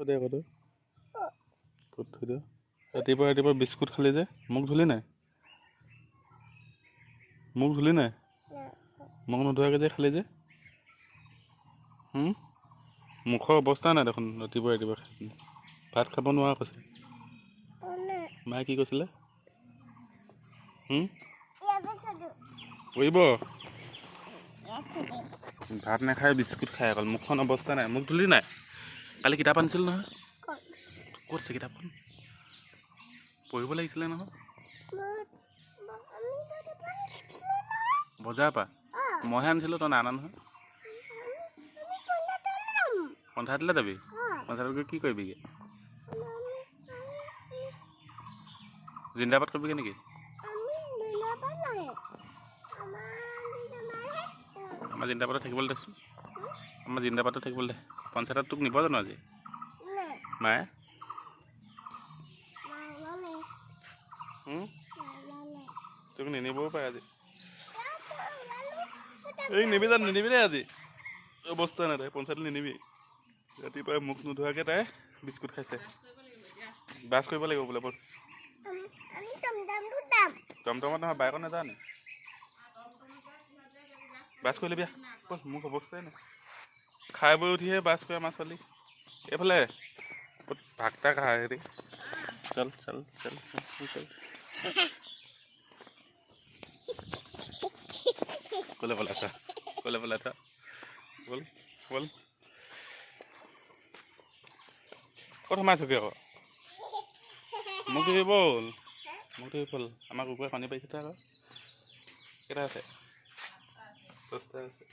দে আকৌ তই ক'ত থৈ দিয় ৰাতিপুৱা বিস্কুট খালি যে মোক ধুলি নাই মোক নোধোৱাকৈ যে খালি যে মুখৰ অৱস্থা নাই দেখোন ৰাতিপুৱা খাই পিনি ভাত খাব নোৱাৰা কৈছে মায়ে কি কৈছিলে কৰিব ভাত নাখায় বিস্কুট খাই অকল মুখখন অৱস্থা নাই মোক ধুলি নাই কালি কিতাপ আনিছিলোঁ নহয় ক'ত আছে কিতাপখন পঢ়িব লাগিছিলে নহয় বজাৰৰ পৰা মইহে আনিছিলোঁ তই নানা নহয় পঞ্চায়তলৈ যাবি পঞ্চায়তত গৈ কি কৰিবিগৈ জিন্দাবাদ কৰিবিগৈ নেকি আমাৰ জিন্দাবাদত থাকিবলৈ দেচোন আমাৰ জিন্দাবাদত থাকিবলৈ দে পঞ্চায়তত তোক নিব জানো আজি মায়ে তোক নিনিবও পাৰে আজি এই নিবি জানো নিনিবি দেই আজি অৱস্থা নাই তাই পঞ্চায়তত নিনিবি ৰাতিপুৱাই মুখ নোধোৱাকৈ তাই বিস্কুট খাইছে বাছ কৰিব লাগিব বোলে বল টমটমত নহয় বাইকত নাযাওঁ নি বাছ কৰি ল'বি বল মোক অৱস্থাই নাই খাই বৈ উঠিহে বাছ কৰে আমাৰ ছোৱালী এইফালে ভাগটা খাই হেৰি চল চল চল চল ক'লে পলাইছা বল বল ক'ত সোমাইছগৈ আকৌ মোক ধৰি বল আমাৰ কুকুৰে কণী পাৰিছে আকৌ কেইটা আছে 10টা আছে